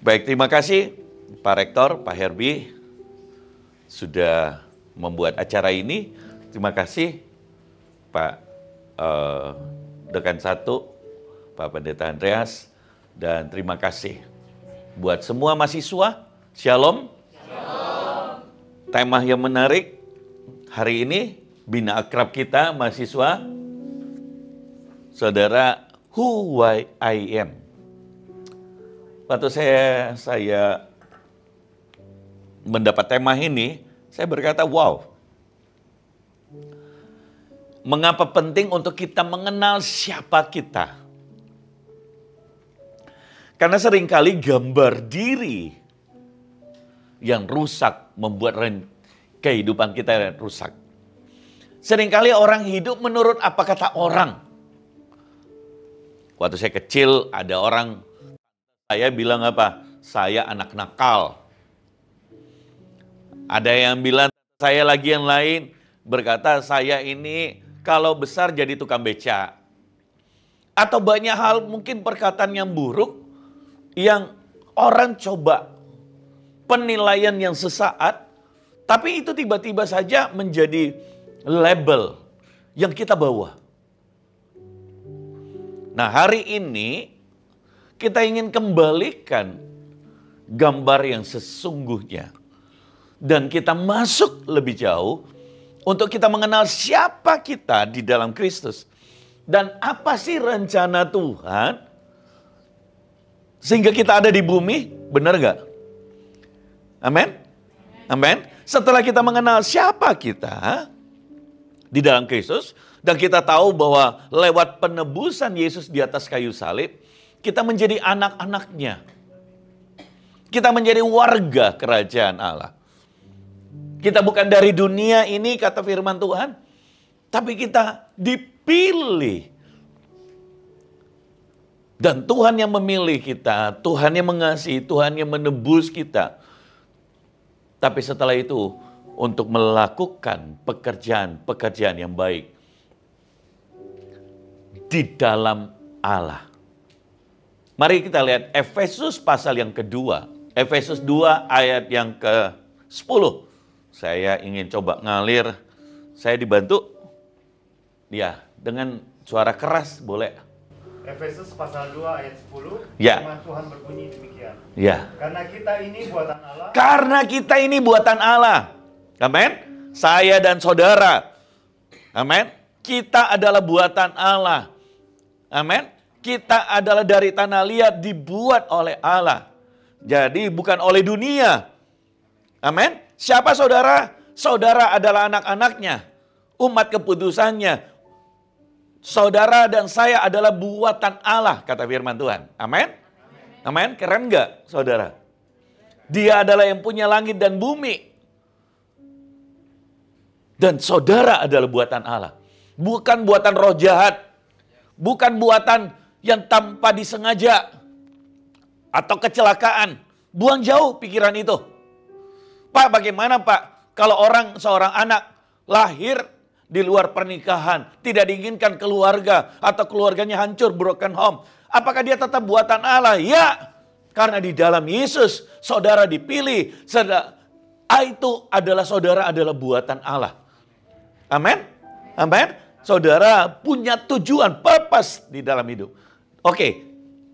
Baik, terima kasih Pak Rektor, Pak Herbie sudah membuat acara ini. Terima kasih Pak Dekan 1, Pak Pendeta Andreas, dan terima kasih buat semua mahasiswa. Shalom. Shalom. Tema yang menarik hari ini, bina akrab kita mahasiswa, saudara, who I am. Waktu saya mendapat tema ini, saya berkata, wow. Mengapa penting untuk kita mengenal siapa kita? Karena seringkali gambar diri yang rusak membuat kehidupan kita rusak. Seringkali orang hidup menurut apa kata orang. Waktu saya kecil ada orang, saya bilang apa? Saya anak nakal. Ada yang bilang saya lagi yang lain berkata saya ini kalau besar jadi tukang beca. Atau banyak hal mungkin perkataan yang buruk yang orang coba penilaian yang sesaat, tapi itu tiba-tiba saja menjadi label yang kita bawa. Nah, hari ini kita ingin kembalikan gambar yang sesungguhnya. Dan kita masuk lebih jauh untuk kita mengenal siapa kita di dalam Kristus. Dan apa sih rencana Tuhan sehingga kita ada di bumi, benar gak? Amin? Amin. Setelah kita mengenal siapa kita di dalam Kristus, dan kita tahu bahwa lewat penebusan Yesus di atas kayu salib, kita menjadi anak-anaknya. Kita menjadi warga kerajaan Allah. Kita bukan dari dunia ini, kata firman Tuhan, tapi kita dipilih. Dan Tuhan yang memilih kita, Tuhan yang mengasihi, Tuhan yang menebus kita. Tapi setelah itu, untuk melakukan pekerjaan-pekerjaan yang baik di dalam Allah. Mari kita lihat Efesus pasal yang kedua. Efesus 2 ayat yang ke-10. Saya ingin coba ngalir. Saya dibantu. Ya, dengan suara keras boleh. Efesus pasal 2 ayat 10, ya. Firman Tuhan berbunyi demikian. Ya. Karena kita ini buatan Allah. Karena kita ini buatan Allah. Amin. Saya dan saudara. Amin. Kita adalah buatan Allah. Amin. Kita adalah dari tanah liat dibuat oleh Allah. Jadi bukan oleh dunia. Amin. Siapa saudara? Saudara adalah anak-anaknya. Umat keputusannya. Saudara dan saya adalah buatan Allah, kata firman Tuhan. Amin? Amin? Keren nggak, saudara? Dia adalah yang punya langit dan bumi. Dan saudara adalah buatan Allah. Bukan buatan roh jahat. Bukan buatan yang tanpa disengaja. Atau kecelakaan. Buang jauh pikiran itu. Pak, bagaimana Pak? Kalau seorang anak lahir di luar pernikahan, tidak diinginkan keluarga, atau keluarganya hancur, broken home. Apakah dia tetap buatan Allah? Ya, karena di dalam Yesus, saudara dipilih. Itu adalah saudara adalah buatan Allah. Amin? Amin? Saudara punya tujuan, purpose di dalam hidup. Oke,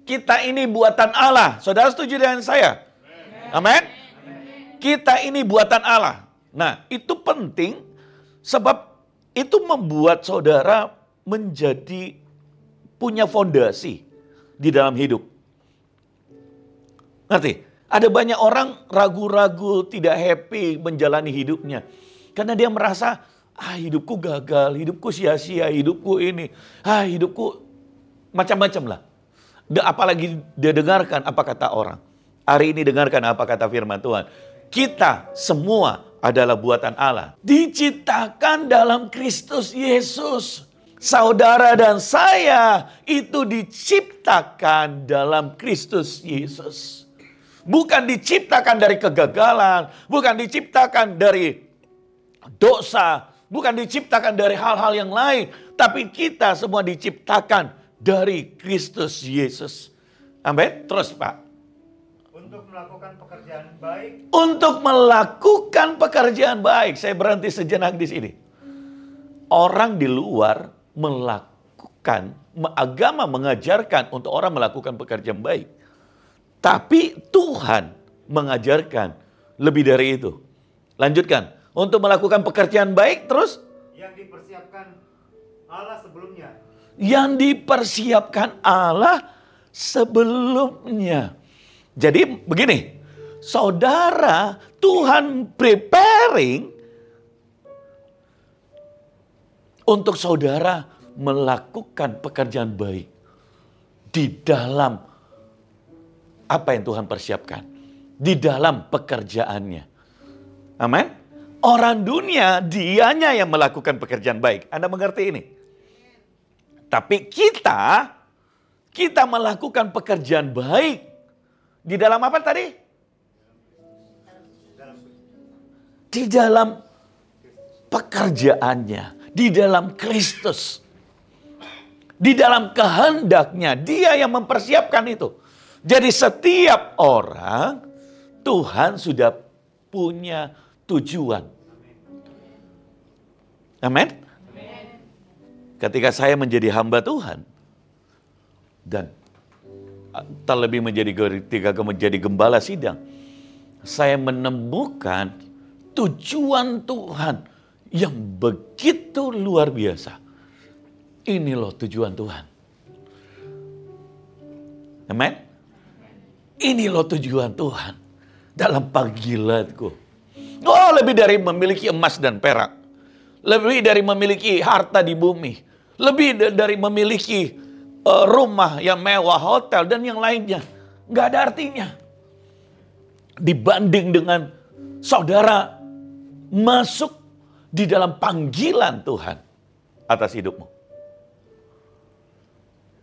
kita ini buatan Allah. Saudara setuju dengan saya? Amin? Kita ini buatan Allah. Nah, itu penting sebab itu membuat saudara menjadi punya fondasi di dalam hidup. Ngerti? Ada banyak orang ragu-ragu, tidak happy menjalani hidupnya. Karena dia merasa, hidupku gagal, hidupku sia-sia, hidupku ini. Hidupku macam-macam lah. Apalagi dia dengarkan apa kata orang. Hari ini dengarkan apa kata firman Tuhan. Kita semua adalah buatan Allah. Diciptakan dalam Kristus Yesus. Saudara dan saya itu diciptakan dalam Kristus Yesus. Bukan diciptakan dari kegagalan. Bukan diciptakan dari dosa. Bukan diciptakan dari hal-hal yang lain. Tapi kita semua diciptakan dari Kristus Yesus. Amin. Terus Pak. Untuk melakukan pekerjaan baik. Untuk melakukan pekerjaan baik. Saya berhenti sejenak di sini. Orang di luar melakukan, agama mengajarkan untuk orang melakukan pekerjaan baik. Tapi Tuhan mengajarkan lebih dari itu. Lanjutkan. Untuk melakukan pekerjaan baik terus. Yang dipersiapkan Allah sebelumnya. Yang dipersiapkan Allah sebelumnya. Jadi begini. Saudara, Tuhan preparing untuk saudara melakukan pekerjaan baik di dalam apa yang Tuhan persiapkan, di dalam pekerjaannya. Amin. Orang dunia dianya yang melakukan pekerjaan baik. Anda mengerti ini? Tapi kita melakukan pekerjaan baik di dalam apa tadi? Di dalam pekerjaannya. Di dalam Kristus. Di dalam kehendaknya. Dia yang mempersiapkan itu. Jadi setiap orang Tuhan sudah punya tujuan. Amin. Ketika saya menjadi hamba Tuhan. Dan terlebih ketika menjadi gembala sidang. Saya menemukan tujuan Tuhan yang begitu luar biasa. Ini loh tujuan Tuhan. Amen. Ini loh tujuan Tuhan dalam panggilanku. Oh, lebih dari memiliki emas dan perak. Lebih dari memiliki harta di bumi. Lebih dari memiliki rumah yang mewah, hotel dan yang lainnya. Nggak ada artinya. Dibanding dengan saudara masuk di dalam panggilan Tuhan atas hidupmu.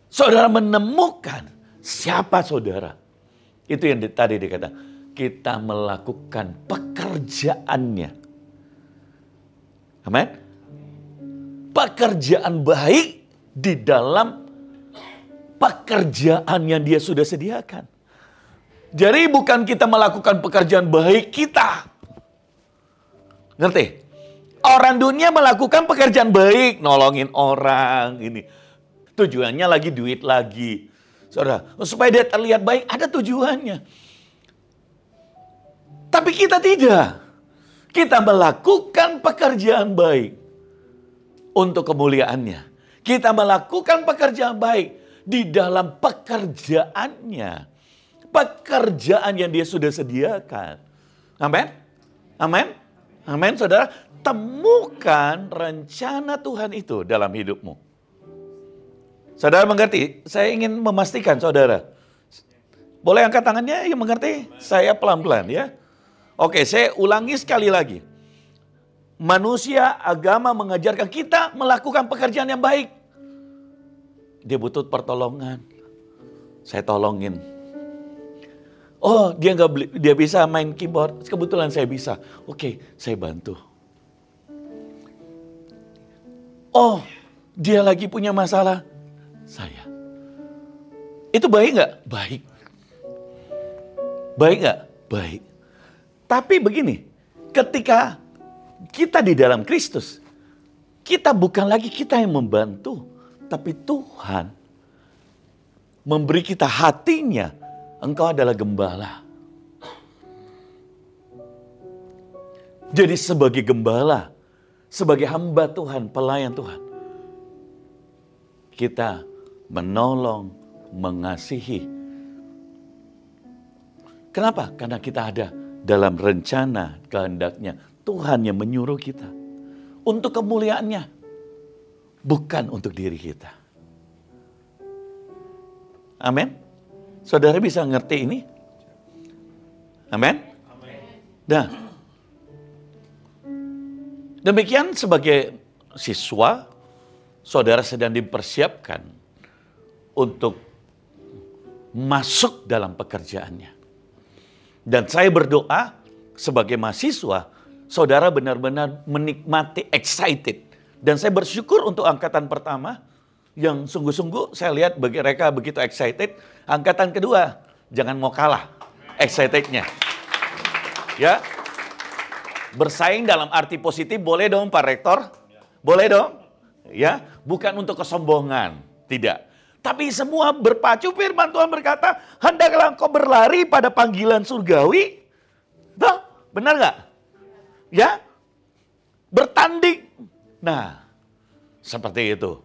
Saudara menemukan siapa saudara. Itu yang tadi dikatakan. Kita melakukan pekerjaannya. Amin. Pekerjaan baik di dalam pekerjaan yang dia sudah sediakan. Jadi bukan kita melakukan pekerjaan baik kita. Ngerti? Orang dunia melakukan pekerjaan baik, nolongin orang ini. Tujuannya lagi duit lagi. Saudara, supaya dia terlihat baik ada tujuannya. Tapi kita tidak. Kita melakukan pekerjaan baik untuk kemuliaannya. Kita melakukan pekerjaan baik di dalam pekerjaannya. Pekerjaan yang dia sudah sediakan. Amin? Amin? Amin, saudara. Temukan rencana Tuhan itu dalam hidupmu. Saudara mengerti? Saya ingin memastikan saudara. Boleh angkat tangannya yang mengerti? Saya pelan-pelan ya. Oke, saya ulangi sekali lagi. Manusia, agama mengajarkan kita melakukan pekerjaan yang baik. Dia butuh pertolongan. Saya tolongin. Oh, dia bisa main keyboard. Kebetulan saya bisa. Oke, saya bantu. Oh, dia lagi punya masalah. Saya. Itu baik nggak? Baik. Baik nggak? Baik. Tapi begini, ketika kita di dalam Kristus, kita bukan lagi kita yang membantu, tapi Tuhan memberi kita hatinya. Engkau adalah gembala. Jadi sebagai gembala, sebagai hamba Tuhan, pelayan Tuhan, kita menolong, mengasihi. Kenapa? Karena kita ada dalam rencana kehendaknya. Tuhan yang menyuruh kita untuk kemuliaannya, bukan untuk diri kita. Amin. Saudara bisa ngerti ini? Amin. Nah, demikian sebagai siswa, saudara sedang dipersiapkan untuk masuk dalam pekerjaannya. Dan saya berdoa sebagai mahasiswa, saudara benar-benar menikmati, excited. Dan saya bersyukur untuk angkatan pertama yang sungguh-sungguh saya lihat mereka begitu excited. Angkatan kedua, jangan mau kalah. excitednya. Ya. Bersaing dalam arti positif boleh dong Pak Rektor? Boleh dong? Ya, bukan untuk kesombongan, tidak. Tapi semua berpacu, firman Tuhan berkata, hendaklah engkau berlari pada panggilan surgawi. Tuh, benar nggak? Ya, bertanding. Nah, seperti itu.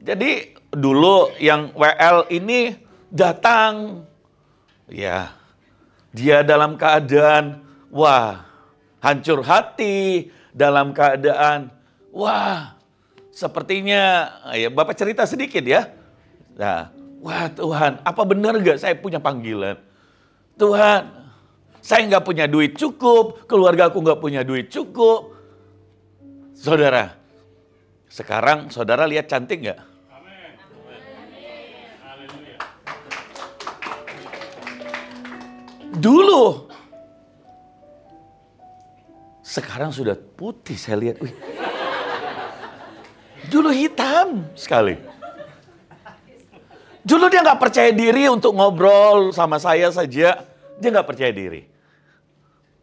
Jadi dulu yang WL ini datang, ya, dia dalam keadaan, wah, hancur hati, dalam keadaan, wah, sepertinya, ya Bapak cerita sedikit ya. Nah, wah Tuhan, apa benar gak saya punya panggilan? Tuhan, saya nggak punya duit cukup, keluarga aku nggak punya duit cukup. Saudara, sekarang saudara lihat cantik nggak? Dulu, sekarang sudah putih saya lihat. Wih. Dulu hitam sekali. Dulu dia nggak percaya diri untuk ngobrol sama saya saja. Dia nggak percaya diri.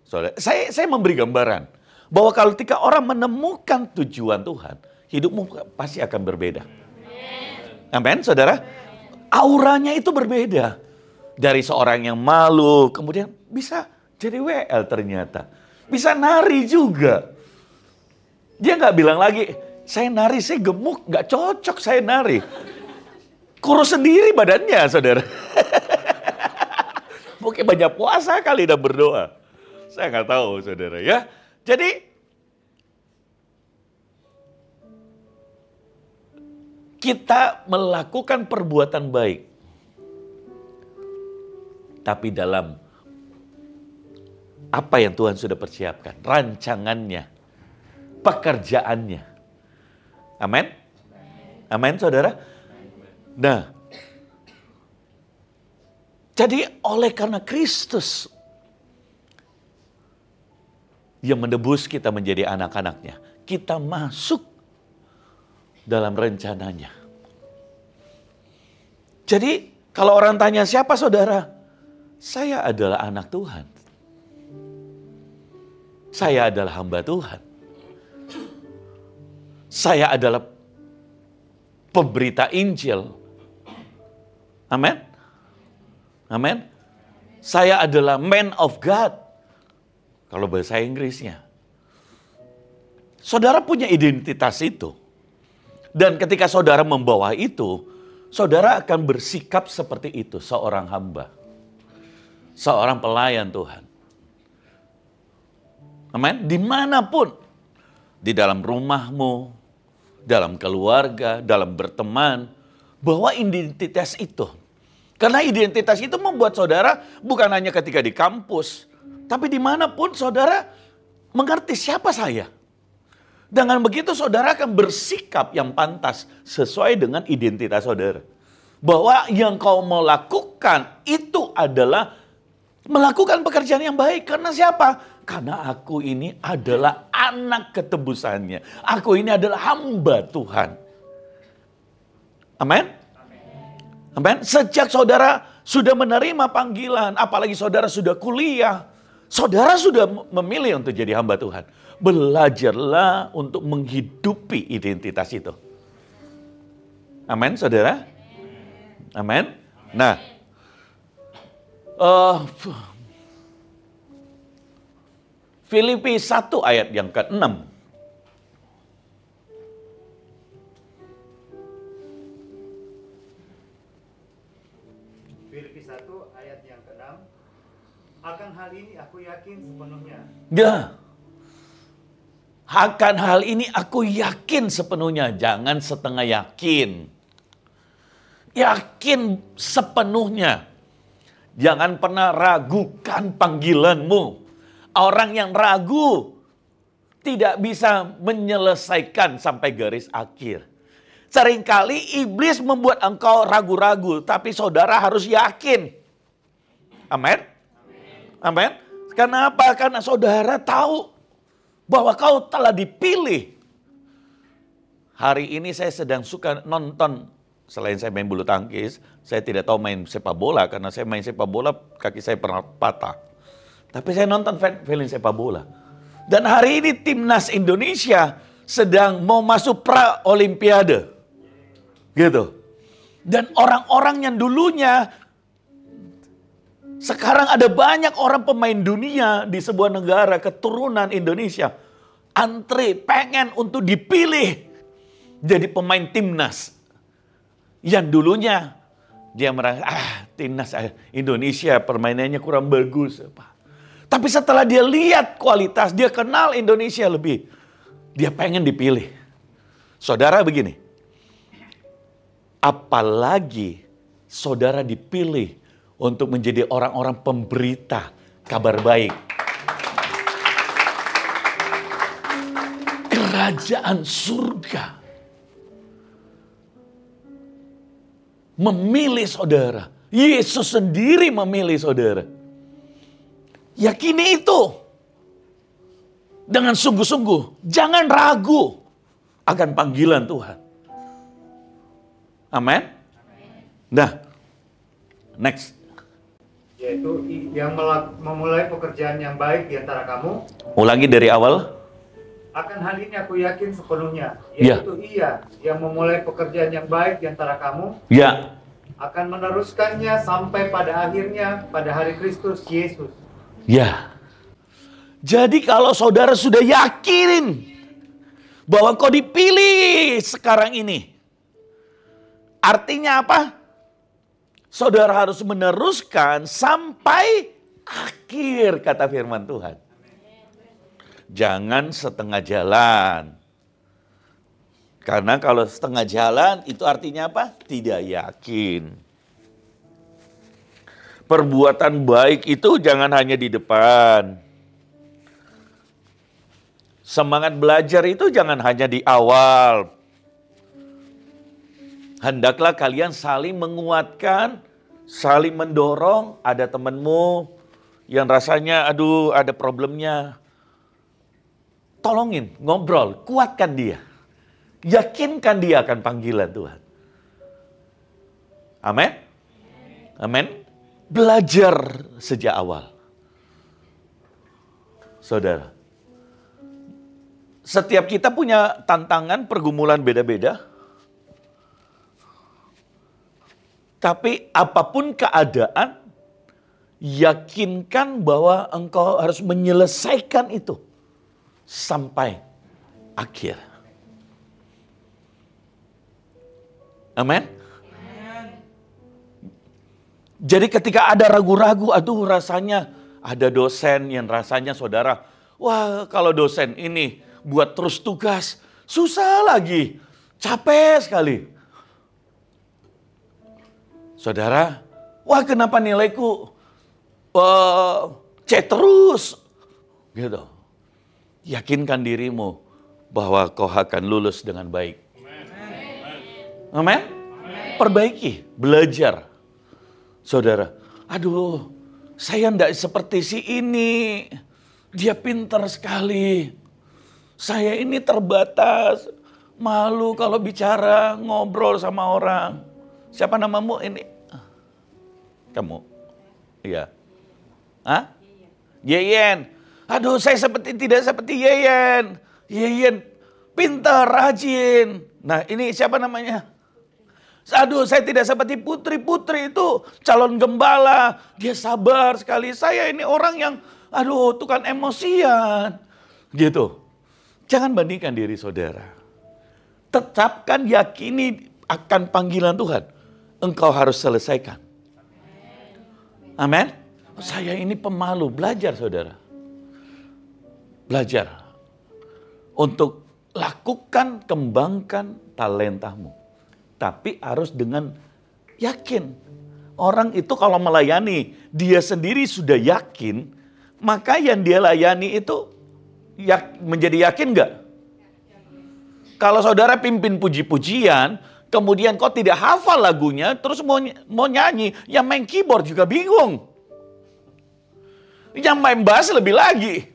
Saudara, saya memberi gambaran bahwa kalau ketika orang menemukan tujuan Tuhan, hidupmu pasti akan berbeda. Amin, saudara. Auranya itu berbeda. Dari seorang yang malu, kemudian bisa jadi WL ternyata. Bisa nari juga. Dia nggak bilang lagi, saya nari, saya gemuk, nggak cocok saya nari. Kurus sendiri badannya, saudara. Mungkin banyak puasa kali dan berdoa. Saya nggak tahu, saudara ya. Jadi, kita melakukan perbuatan baik. Tapi dalam apa yang Tuhan sudah persiapkan, rancangannya, pekerjaannya. Amin? Amin, saudara? Nah, jadi oleh karena Kristus yang menebus kita menjadi anak-anaknya, kita masuk dalam rencananya. Jadi kalau orang tanya siapa saudara? Saya adalah anak Tuhan. Saya adalah hamba Tuhan. Saya adalah pemberita Injil. Amin. Amin. Saya adalah man of God. Kalau bahasa Inggrisnya. Saudara punya identitas itu. Dan ketika saudara membawa itu, saudara akan bersikap seperti itu, seorang hamba. Seorang pelayan Tuhan. Amin. Dimanapun. Di dalam rumahmu, dalam keluarga, dalam berteman. Bawa identitas itu. Karena identitas itu membuat saudara bukan hanya ketika di kampus. Tapi dimanapun saudara mengerti siapa saya. Dengan begitu saudara akan bersikap yang pantas sesuai dengan identitas saudara. Bahwa yang kau mau lakukan itu adalah melakukan pekerjaan yang baik. Karena siapa? Karena aku ini adalah anak ketebusannya. Aku ini adalah hamba Tuhan. Amin? Amin. Sejak saudara sudah menerima panggilan, apalagi saudara sudah kuliah, saudara sudah memilih untuk jadi hamba Tuhan. Belajarlah untuk menghidupi identitas itu. Amin, saudara? Amin. Nah, Filipi 1 ayat yang ke-6. Filipi 1 ayat yang ke-6. Akan hal ini aku yakin sepenuhnya. Ya. Akan hal ini aku yakin sepenuhnya. Jangan setengah yakin. Yakin sepenuhnya. Jangan pernah ragukan panggilanmu. Orang yang ragu tidak bisa menyelesaikan sampai garis akhir. Seringkali iblis membuat engkau ragu-ragu, tapi saudara harus yakin. Amin. Amin. Kenapa? Karena saudara tahu bahwa kau telah dipilih. Hari ini saya sedang suka nonton Selain saya main bulu tangkis, saya tidak tahu main sepak bola. Karena saya main sepak bola, kaki saya pernah patah. Tapi saya nonton film sepak bola. Dan hari ini timnas Indonesia sedang mau masuk pra-olimpiade. Gitu. Dan orang-orang yang dulunya, sekarang ada banyak orang pemain dunia di sebuah negara keturunan Indonesia. Antre pengen untuk dipilih jadi pemain timnas. Yang dulunya dia merasa, timnas Indonesia permainannya kurang bagus. Tapi setelah dia lihat kualitas, dia kenal Indonesia lebih. Dia pengen dipilih. Saudara begini, apalagi saudara dipilih untuk menjadi orang-orang pemberita kabar baik. Kerajaan surga memilih saudara. Yesus sendiri memilih saudara. Yakini itu. Dengan sungguh-sungguh. Jangan ragu akan panggilan Tuhan. Amin. Nah, next. Yaitu yang memulai pekerjaan yang baik di antara kamu. Ulangi dari awal. Akan hal ini aku yakin sepenuhnya, yaitu Ia yang memulai pekerjaan yang baik di antara kamu, akan meneruskannya sampai pada akhirnya pada hari Kristus Yesus. Ya. Jadi kalau saudara sudah yakin bahwa kau dipilih sekarang ini, artinya apa? Saudara harus meneruskan sampai akhir, kata firman Tuhan. Jangan setengah jalan. Karena kalau setengah jalan itu artinya apa? Tidak yakin. Perbuatan baik itu jangan hanya di depan. Semangat belajar itu jangan hanya di awal. Hendaklah kalian saling menguatkan, saling mendorong. Ada temanmu yang rasanya aduh ada problemnya. Tolongin, ngobrol, kuatkan dia. Yakinkan dia akan panggilan Tuhan. Amin? Amin? Belajar sejak awal. Saudara, setiap kita punya tantangan, pergumulan beda-beda. Tapi apapun keadaan, yakinkan bahwa engkau harus menyelesaikan itu sampai akhir. Amin. Jadi ketika ada ragu-ragu, aduh rasanya ada dosen yang rasanya saudara, wah kalau dosen ini buat terus tugas, susah lagi, capek sekali. Saudara, wah kenapa nilaiku C terus? Gitu. Yakinkan dirimu bahwa kau akan lulus dengan baik. Amin. Perbaiki, belajar. Saudara, aduh, saya enggak seperti si ini. Dia pintar sekali. Saya ini terbatas. Malu kalau bicara, ngobrol sama orang. Siapa namamu ini? Kamu? Iya. Hah? Yeyen. Aduh, saya tidak seperti Yeyen. Yeyen pintar, rajin. Nah, ini siapa namanya? Aduh, saya tidak seperti Putri itu calon gembala. Dia sabar sekali. Saya ini orang yang, aduh, tukang emosian. Gitu. Jangan bandingkan diri saudara. Tetapkan, yakini akan panggilan Tuhan. Engkau harus selesaikan. Amin. Saya ini pemalu. Belajar saudara. Belajar untuk lakukan, kembangkan talentamu. Tapi harus dengan yakin. Orang itu kalau melayani, dia sendiri sudah yakin, maka yang dia layani itu menjadi yakin enggak? Kalau saudara pimpin puji-pujian, kemudian kau tidak hafal lagunya, terus mau nyanyi, yang main keyboard juga bingung. Yang main bass lebih lagi.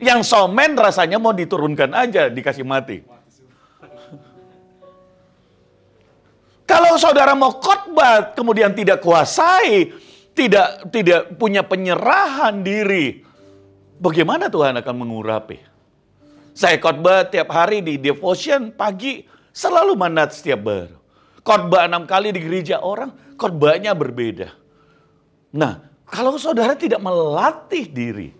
Yang somen rasanya mau diturunkan aja, dikasih mati. Kalau saudara mau khotbah kemudian tidak kuasai, tidak punya penyerahan diri, bagaimana Tuhan akan mengurapi? Saya khotbah tiap hari di devotion pagi, selalu mandat setiap baru. Khotbah 6 kali di gereja orang, khotbahnya berbeda. Nah, kalau saudara tidak melatih diri,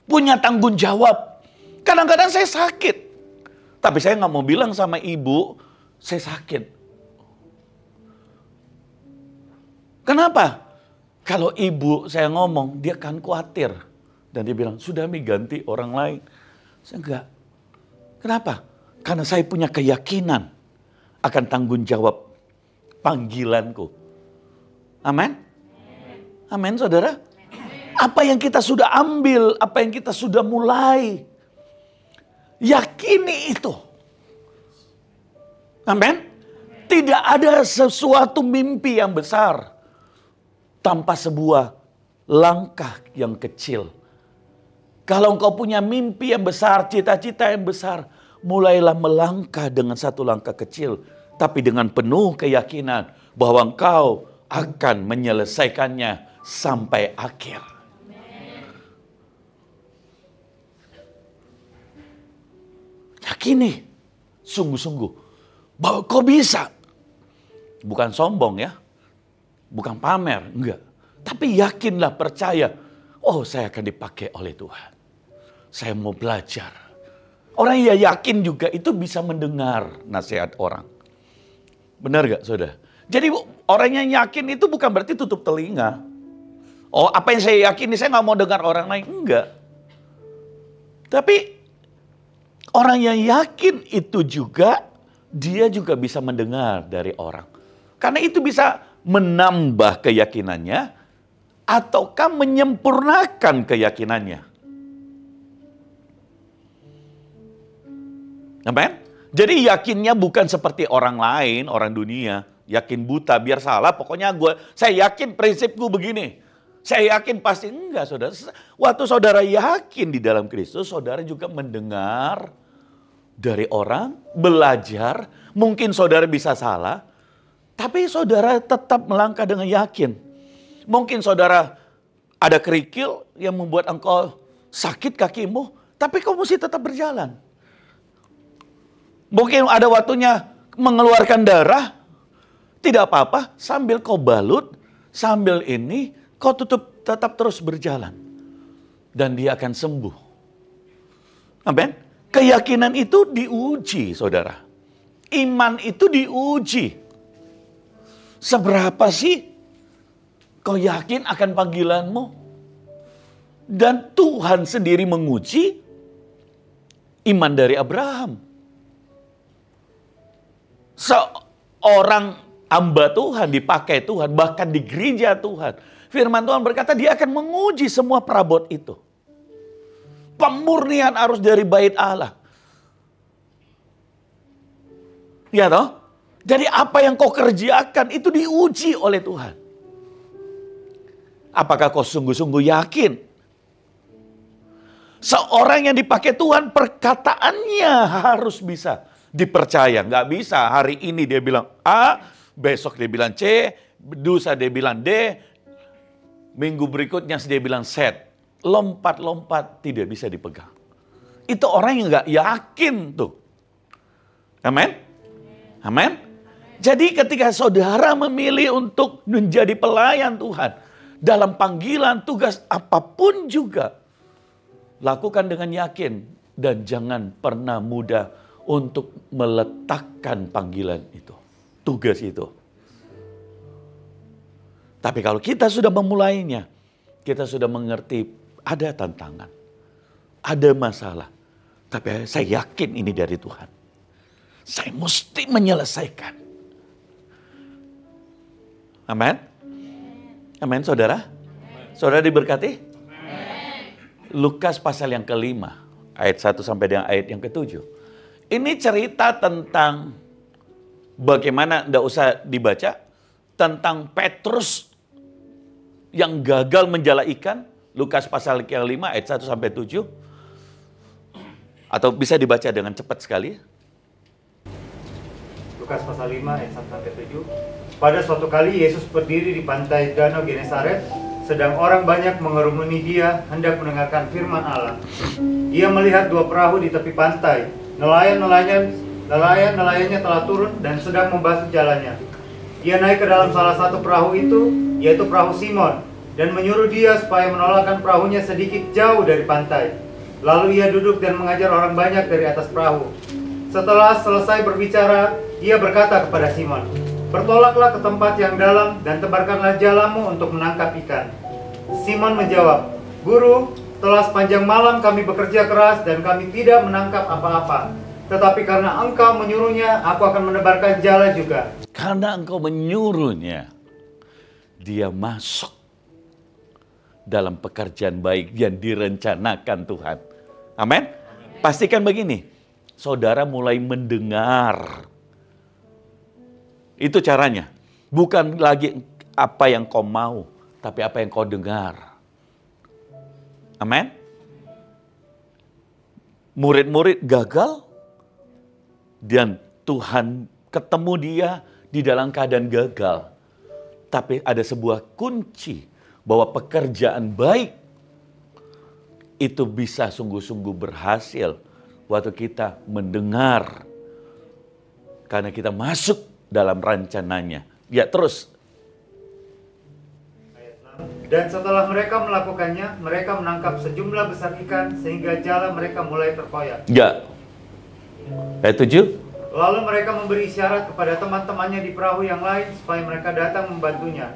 punya tanggung jawab. Kadang-kadang saya sakit, tapi saya nggak mau bilang sama ibu, saya sakit. Kenapa? Kalau ibu saya ngomong, dia akan khawatir. Dan dia bilang, sudah Mi ganti orang lain. Saya enggak. Kenapa? Karena saya punya keyakinan akan tanggung jawab panggilanku. Amin? Amin, saudara? Apa yang kita sudah ambil, apa yang kita sudah mulai, yakini itu. Amin? Tidak ada sesuatu mimpi yang besar tanpa sebuah langkah yang kecil. Kalau engkau punya mimpi yang besar, cita-cita yang besar, mulailah melangkah dengan satu langkah kecil, tapi dengan penuh keyakinan bahwa engkau akan menyelesaikannya sampai akhir. Yakini, sungguh-sungguh, bahwa kau bisa. Bukan sombong ya, bukan pamer, enggak. Tapi yakinlah, percaya, oh saya akan dipakai oleh Tuhan. Saya mau belajar. Orang yang yakin juga itu bisa mendengar nasihat orang. Benar gak saudara? Jadi orang yang yakin itu bukan berarti tutup telinga. Oh apa yang saya yakini saya gak mau dengar orang lain. Enggak. Tapi orang yang yakin itu juga, dia juga bisa mendengar dari orang. Karena itu bisa menambah keyakinannya, ataukah menyempurnakan keyakinannya. Amen? Jadi yakinnya bukan seperti orang lain, orang dunia. Yakin buta, biar salah, pokoknya saya yakin prinsipku begini. Saya yakin pasti, enggak saudara. Waktu saudara yakin di dalam Kristus, saudara juga mendengar dari orang, belajar. Mungkin saudara bisa salah, tapi saudara tetap melangkah dengan yakin. Mungkin saudara ada kerikil yang membuat engkau sakit kakimu, tapi kau mesti tetap berjalan. Mungkin ada waktunya mengeluarkan darah, tidak apa-apa, sambil kau balut, sambil ini, kau tetap terus berjalan. Dan dia akan sembuh. Amin. Keyakinan itu diuji, saudara. Iman itu diuji. Seberapa sih kau yakin akan panggilanmu? Dan Tuhan sendiri menguji iman dari Abraham. Seorang hamba Tuhan dipakai Tuhan, bahkan di gereja Tuhan. Firman Tuhan berkata dia akan menguji semua perabot itu. Pemurnian harus dari bait Allah. Ya toh? Jadi apa yang kau kerjakan itu diuji oleh Tuhan. Apakah kau sungguh-sungguh yakin? Seorang yang dipakai Tuhan perkataannya harus bisa dipercaya. Nggak bisa hari ini dia bilang A, besok dia bilang C, lusa dia bilang D, minggu berikutnya dia bilang Z. Lompat-lompat tidak bisa dipegang. Itu orang yang nggak yakin tuh. Amin? Amin? Jadi ketika saudara memilih untuk menjadi pelayan Tuhan, dalam panggilan tugas apapun juga, lakukan dengan yakin dan jangan pernah mudah untuk meletakkan panggilan itu, tugas itu. Tapi kalau kita sudah memulainya, kita sudah mengerti ada tantangan, ada masalah. Tapi saya yakin ini dari Tuhan. Saya mesti menyelesaikan. Amin. Amin, saudara. Saudara diberkati. Lukas pasal yang ke-5, ayat 1 sampai dengan ayat yang ke-7. Ini cerita tentang bagaimana, tidak usah dibaca, tentang Petrus yang gagal menjala ikan. Lukas pasal yang 5 ayat 1 sampai 7. Atau bisa dibaca dengan cepat sekali. Lukas pasal 5 ayat 1-7. Pada suatu kali Yesus berdiri di pantai Danau Genesaret, sedang orang banyak mengerumuni dia hendak mendengarkan firman Allah. Ia melihat dua perahu di tepi pantai. Nelayan-nelayannya telah turun dan sedang membasuh jalannya. Ia naik ke dalam salah satu perahu itu, yaitu perahu Simon, dan menyuruh dia supaya menolakkan perahunya sedikit jauh dari pantai. Lalu ia duduk dan mengajar orang banyak dari atas perahu. Setelah selesai berbicara, ia berkata kepada Simon, "Bertolaklah ke tempat yang dalam dan tebarkanlah jalamu untuk menangkap ikan." Simon menjawab, "Guru, telah sepanjang malam kami bekerja keras dan kami tidak menangkap apa-apa. Tetapi karena engkau menyuruhnya, aku akan menebarkan jala juga." Karena engkau menyuruhnya, dia masuk dalam pekerjaan baik yang direncanakan Tuhan. Amin. Pastikan begini, saudara mulai mendengar. Itu caranya. Bukan lagi apa yang kau mau, tapi apa yang kau dengar. Amin. Murid-murid gagal, dan Tuhan ketemu dia di dalam keadaan gagal. Tapi ada sebuah kunci bahwa pekerjaan baik itu bisa sungguh-sungguh berhasil waktu kita mendengar. Karena kita masuk dalam rencananya. Ya, terus. Dan setelah mereka melakukannya, mereka menangkap sejumlah besar ikan sehingga jala mereka mulai terkoyak. Ya. Ayat 7. Lalu mereka memberi isyarat kepada teman-temannya di perahu yang lain supaya mereka datang membantunya.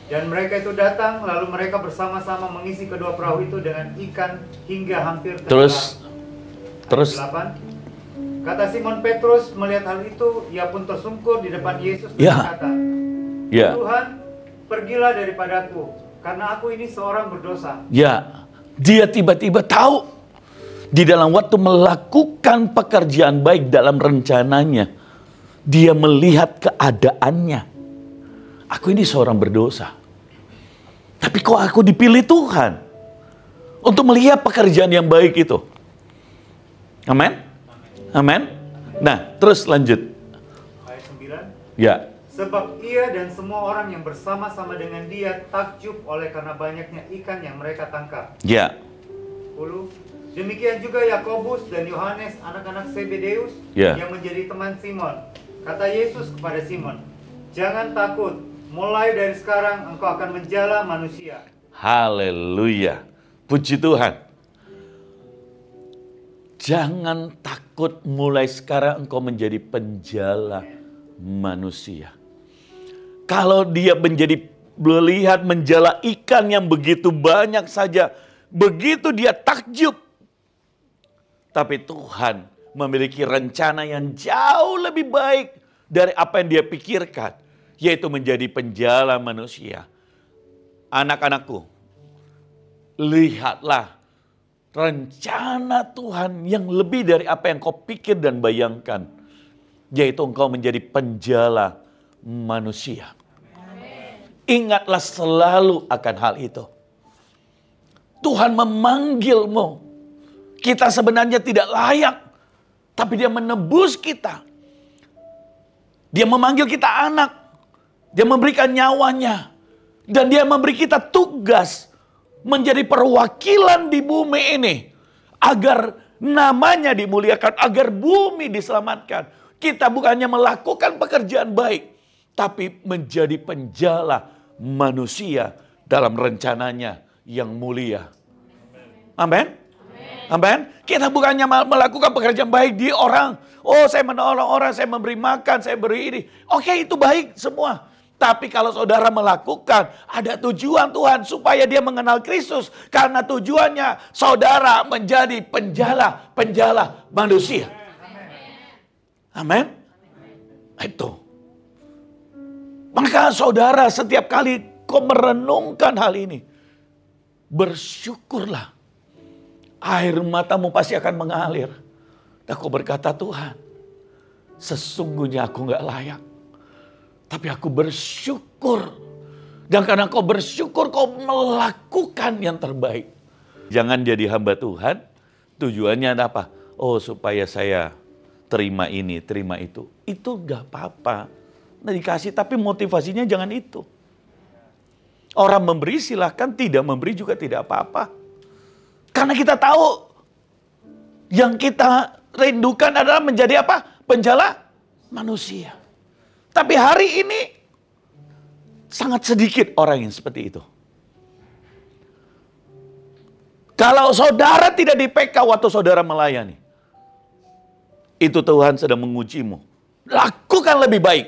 Dan mereka itu datang, lalu mereka bersama-sama mengisi kedua perahu itu dengan ikan hingga hampir tenggelam. Terus. 8. Kata Simon Petrus melihat hal itu, ia pun tersungkur di depan Yesus dan berkata, "Tuhan, pergilah daripadaku, karena aku ini seorang berdosa." Ya, dia tiba-tiba tahu di dalam waktu melakukan pekerjaan baik dalam rencananya, dia melihat keadaannya. Aku ini seorang berdosa. Tapi kok aku dipilih Tuhan untuk melihat pekerjaan yang baik itu? Amin? Amin? Nah, terus lanjut. Ayat 9. Ya. Sebab ia dan semua orang yang bersama-sama dengan dia takjub oleh karena banyaknya ikan yang mereka tangkap. Ya. 10. Demikian juga Yakobus dan Yohanes, anak-anak Zebedeus, yang menjadi teman Simon. Kata Yesus kepada Simon, "Jangan takut, mulai dari sekarang engkau akan menjala manusia." Haleluya. Puji Tuhan. Jangan takut, mulai sekarang engkau menjadi penjala manusia. Kalau dia melihat menjala ikan yang begitu banyak saja, begitu dia takjub. Tapi Tuhan memiliki rencana yang jauh lebih baik dari apa yang dia pikirkan, yaitu menjadi penjala manusia. Anak-anakku, lihatlah rencana Tuhan yang lebih dari apa yang kau pikir dan bayangkan, yaitu engkau menjadi penjala manusia. Ingatlah selalu akan hal itu. Tuhan memanggilmu. Kita sebenarnya tidak layak, tapi dia menebus kita. Dia memanggil kita anak. Dia memberikan nyawanya. Dan dia memberi kita tugas menjadi perwakilan di bumi ini. Agar namanya dimuliakan, agar bumi diselamatkan. Kita bukannya melakukan pekerjaan baik, tapi menjadi penjala manusia dalam rencananya yang mulia. Amin. Amin. Kita bukannya melakukan pekerjaan baik di orang. Oh, saya menolong orang, saya memberi makan, saya beri ini. Oke, itu baik semua. Tapi kalau saudara melakukan, ada tujuan Tuhan supaya dia mengenal Kristus. Karena tujuannya saudara menjadi penjala manusia. Amin. Itu. Maka saudara setiap kali kau merenungkan hal ini, bersyukurlah. Air matamu pasti akan mengalir. Dan kau berkata, "Tuhan, sesungguhnya aku gak layak. Tapi aku bersyukur. Dan karena kau bersyukur, kau melakukan yang terbaik." Jangan jadi hamba Tuhan. Tujuannya ada apa? Oh, supaya saya terima ini, terima itu. itu gak apa-apa. Nah, dikasih, tapi motivasinya jangan itu. Orang memberi silahkan, tidak memberi juga tidak apa-apa. Karena kita tahu yang kita rindukan adalah menjadi apa? Penjala manusia. Tapi hari ini sangat sedikit orang yang seperti itu. Kalau saudara tidak di PK waktu saudara melayani, itu Tuhan sedang mengujimu. Lakukan lebih baik.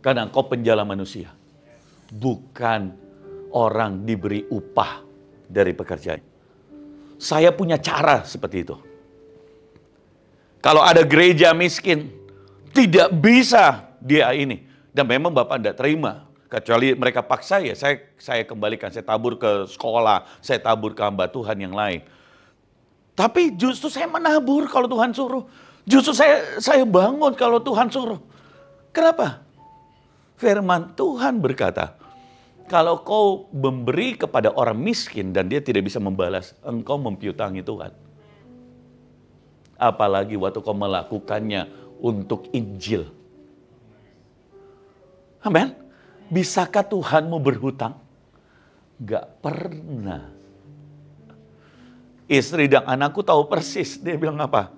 Karena engkau penjala manusia. Bukan orang diberi upah dari pekerjaan. Saya punya cara seperti itu. Kalau ada gereja miskin, tidak bisa dia ini. Dan memang Bapak tidak terima. Kecuali mereka paksa ya, saya kembalikan. Saya tabur ke sekolah, saya tabur ke hamba Tuhan yang lain. Tapi justru saya menabur kalau Tuhan suruh. Justru saya bangun kalau Tuhan suruh. Kenapa? Firman Tuhan berkata, kalau kau memberi kepada orang miskin dan dia tidak bisa membalas, engkau mempiutangi Tuhan. Apalagi waktu kau melakukannya untuk Injil. Amin. Bisakah Tuhanmu berhutang? Gak pernah. Istri dan anakku tahu persis. Dia bilang apa?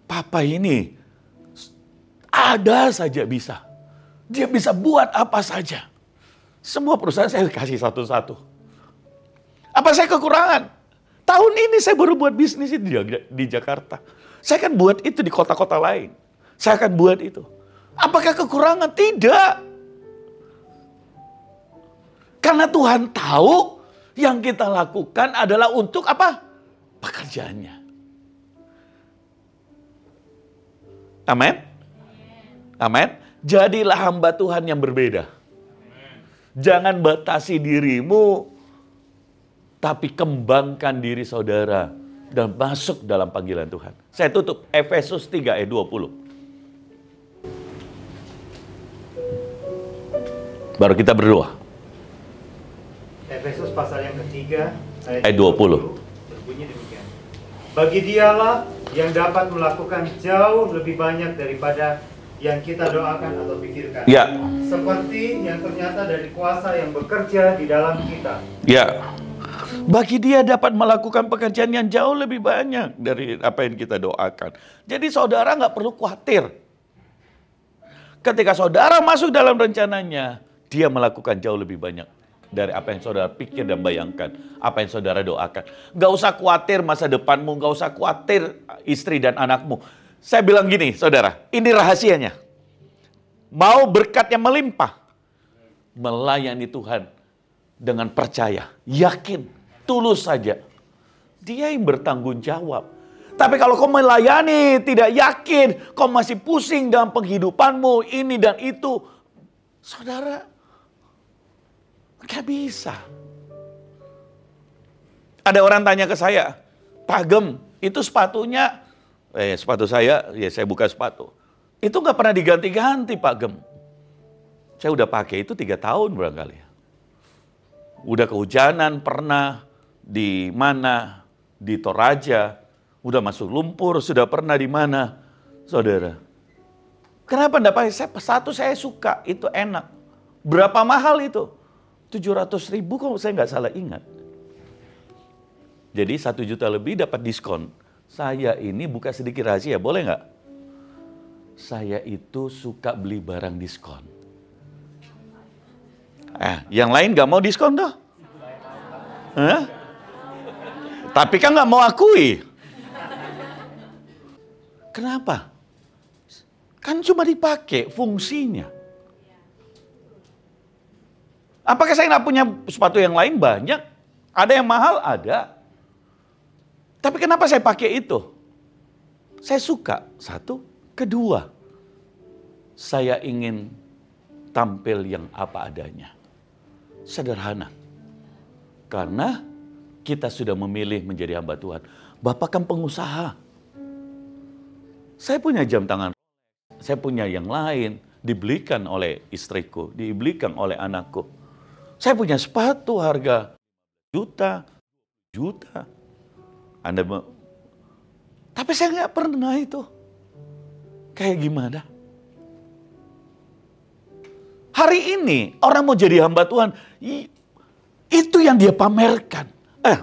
Papa ini ada saja bisa. Dia bisa buat apa saja. Semua perusahaan saya kasih satu-satu. Apa saya kekurangan? Tahun ini saya baru buat bisnis itu di Jakarta. Saya akan buat itu di kota-kota lain. Saya akan buat itu. Apakah kekurangan? Tidak. Karena Tuhan tahu yang kita lakukan adalah untuk apa? Pekerjaannya. Amin. Amin. Jadilah hamba Tuhan yang berbeda. Jangan batasi dirimu, tapi kembangkan diri saudara dan masuk dalam panggilan Tuhan. Saya tutup Efesus 3 ayat 20. Baru kita berdoa. Efesus pasal yang ketiga ayat 20. Berbunyi demikian. Bagi dialah yang dapat melakukan jauh lebih banyak daripada yang kita doakan atau pikirkan. Ya. Seperti yang ternyata dari kuasa yang bekerja di dalam kita. Ya. Bagi dia dapat melakukan pekerjaan yang jauh lebih banyak dari apa yang kita doakan. Jadi saudara nggak perlu khawatir. Ketika saudara masuk dalam rencananya, dia melakukan jauh lebih banyak dari apa yang saudara pikir dan bayangkan, apa yang saudara doakan. Gak usah khawatir masa depanmu, gak usah khawatir istri dan anakmu. Saya bilang gini, saudara, ini rahasianya. Mau berkatnya melimpah, melayani Tuhan dengan percaya, yakin, tulus saja. Dia yang bertanggung jawab. Tapi kalau kau melayani, tidak yakin, kau masih pusing dalam penghidupanmu, ini dan itu, saudara, gak bisa. Ada orang tanya ke saya, Pak Gem, itu sepatunya, sepatu saya, ya saya buka sepatu. Itu gak pernah diganti-ganti Pak Gem. Saya udah pakai itu 3 tahun barangkali. Udah kehujanan pernah, di mana, di Toraja, udah masuk lumpur, sudah pernah di mana, saudara. Kenapa enggak pakai? Satu saya suka, itu enak. Berapa mahal itu? 700.000 kalau saya nggak salah ingat. Jadi 1 juta lebih dapat diskon. Saya ini buka sedikit rahasia, boleh nggak? Saya itu suka beli barang diskon. Yang lain nggak mau diskon toh? Tapi kan nggak mau akui. Kenapa? Kan cuma dipakai fungsinya. Apakah saya nggak punya sepatu yang lain? Banyak. Ada yang mahal? Ada. Tapi kenapa saya pakai itu? Saya suka. 1. Kedua, saya ingin tampil yang apa adanya. Sederhana. Karena kita sudah memilih menjadi hamba Tuhan. Bapak kan pengusaha. Saya punya jam tangan. Saya punya yang lain. Dibelikan oleh istriku. Dibelikan oleh anakku. Saya punya sepatu harga juta. Tapi saya nggak pernah itu. Kayak gimana? Hari ini orang mau jadi hamba Tuhan, itu yang dia pamerkan.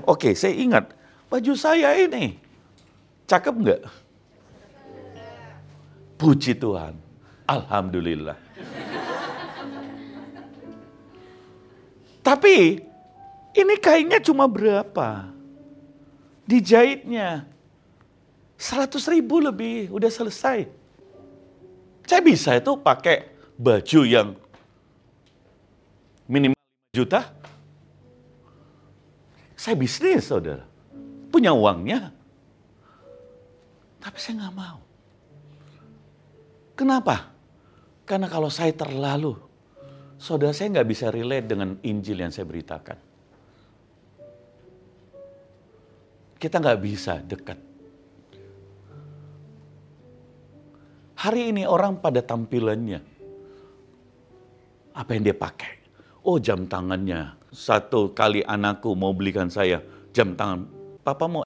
Oke, saya ingat baju saya ini cakep nggak? Puji Tuhan, alhamdulillah. Tapi ini kainnya cuma berapa? Dijahitnya 100.000 lebih, udah selesai. Saya bisa itu pakai baju yang minimal 5 juta. Saya bisnis, saudara. Punya uangnya. Tapi saya nggak mau. Kenapa? Karena kalau saya terlalu, saudara, saya nggak bisa relate dengan Injil yang saya beritakan. Kita nggak bisa dekat. Hari ini orang pada tampilannya. Apa yang dia pakai? Oh, jam tangannya. Satu kali anakku mau belikan saya jam tangan. Papa mau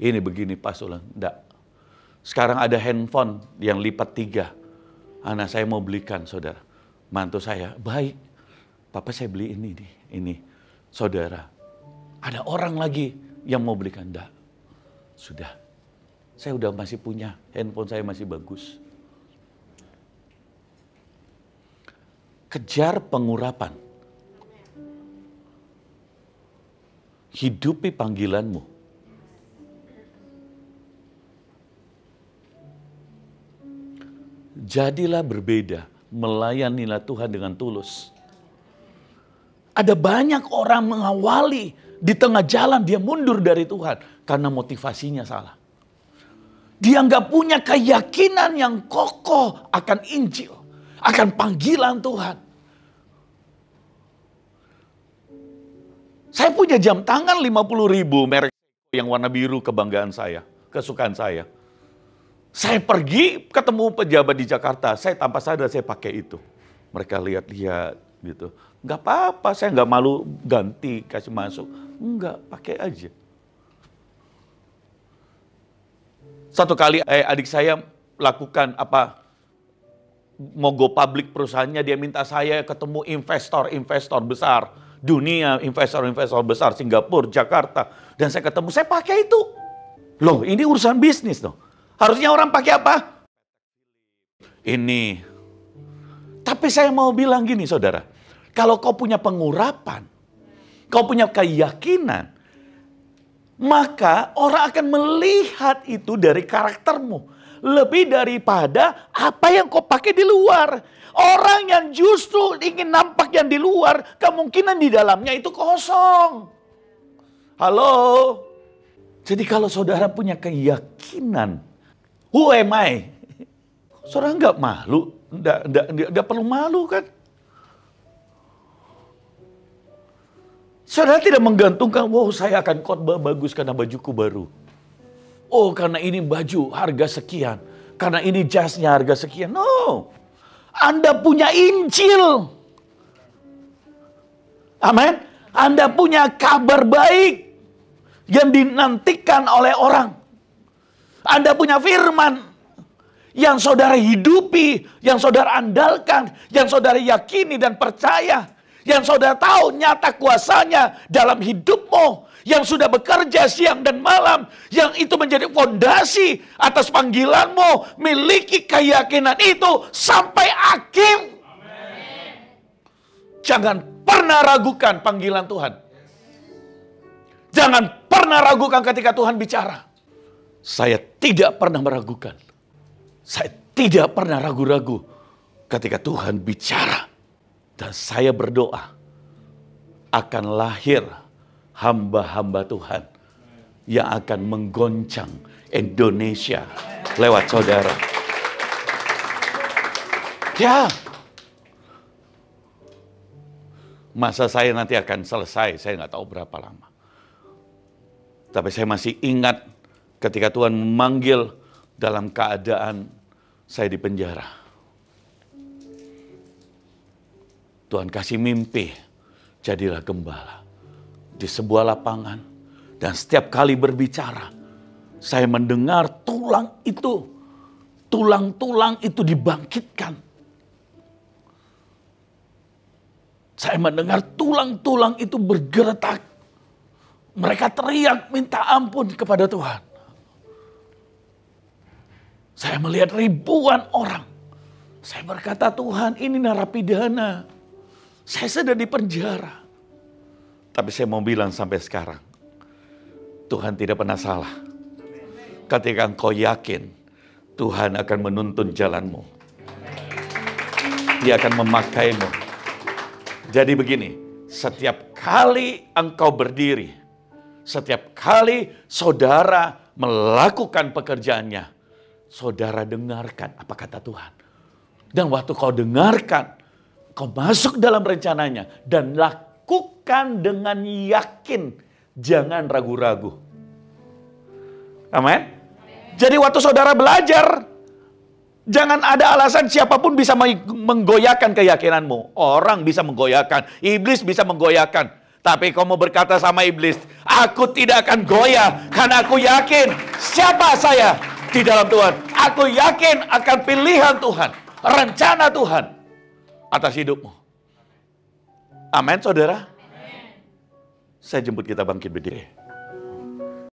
ini begini pas ulang. Enggak. Sekarang ada handphone yang lipat 3. Anak saya mau belikan, saudara. Mantu saya, baik. Papa saya beli ini nih, ini. Saudara, ada orang lagi yang mau belikan. Enggak. Sudah. Saya udah masih punya, handphone saya masih bagus. Kejar pengurapan. Hidupi panggilanmu. Jadilah berbeda, melayanilah Tuhan dengan tulus. Ada banyak orang mengawali, di tengah jalan dia mundur dari Tuhan karena motivasinya salah. Dia nggak punya keyakinan yang kokoh akan Injil, akan panggilan Tuhan. Saya punya jam tangan 50.000 merek yang warna biru, kebanggaan saya, kesukaan saya. Saya pergi ketemu pejabat di Jakarta, saya tanpa sadar saya pakai itu. Mereka lihat-lihat gitu. Nggak apa-apa, saya nggak malu ganti, kasih masuk. Enggak, pakai aja. Satu kali adik saya lakukan mau go public perusahaannya, dia minta saya ketemu investor besar. Dunia, investor besar, Singapura, Jakarta. Dan saya ketemu, saya pakai itu. Loh, ini urusan bisnis dong. Harusnya orang pakai apa? Ini. Tapi saya mau bilang gini, saudara. Kalau kau punya pengurapan, kau punya keyakinan, maka orang akan melihat itu dari karaktermu. Lebih daripada apa yang kau pakai di luar. Orang yang justru ingin nampak yang di luar, kemungkinan di dalamnya itu kosong. Halo? Jadi kalau saudara punya keyakinan, who am I? Saudara nggak malu, nggak perlu malu kan? Saudara tidak menggantungkan, wow saya akan khotbah bagus karena bajuku baru. Oh karena ini baju harga sekian, karena ini jasnya harga sekian. No, Anda punya Injil. Amin. Anda punya kabar baik yang dinantikan oleh orang. Anda punya firman yang saudara hidupi, yang saudara andalkan, yang saudara yakini dan percaya. Yang saudara tahu nyata kuasanya dalam hidupmu. Yang sudah bekerja siang dan malam. Yang itu menjadi fondasi atas panggilanmu. Miliki keyakinan itu sampai akhir. Amen. Jangan pernah ragukan panggilan Tuhan. Jangan pernah ragukan ketika Tuhan bicara. Saya tidak pernah meragukan. Saya tidak pernah ragu-ragu ketika Tuhan bicara. Dan saya berdoa akan lahir hamba-hamba Tuhan yang akan menggoncang Indonesia lewat saudara. Ya, masa saya nanti akan selesai, saya nggak tahu berapa lama. Tapi saya masih ingat ketika Tuhan memanggil dalam keadaan saya di penjara. Tuhan kasih mimpi, jadilah gembala di sebuah lapangan. Dan setiap kali berbicara, saya mendengar tulang itu tulang-tulang itu dibangkitkan. Saya mendengar tulang-tulang itu bergeretak. Mereka teriak minta ampun kepada Tuhan. Saya melihat ribuan orang. Saya berkata, Tuhan, ini narapidana. Saya sedang di penjara. Tapi saya mau bilang sampai sekarang, Tuhan tidak pernah salah. Ketika engkau yakin, Tuhan akan menuntun jalanmu. Dia akan memakaimu. Jadi begini, setiap kali engkau berdiri, setiap kali saudara melakukan pekerjaannya, saudara dengarkan apa kata Tuhan. Dan waktu kau dengarkan, kau masuk dalam rencananya dan lakukan dengan yakin, jangan ragu-ragu. Amin. Jadi waktu saudara belajar, jangan ada alasan siapapun bisa menggoyahkan keyakinanmu. Orang bisa menggoyahkan, iblis bisa menggoyahkan. Tapi kau mau berkata sama iblis, aku tidak akan goyah karena aku yakin siapa saya di dalam Tuhan. Aku yakin akan pilihan Tuhan, rencana Tuhan atas hidupmu. Amin, saudara. Saya jemput kita bangkit berdiri.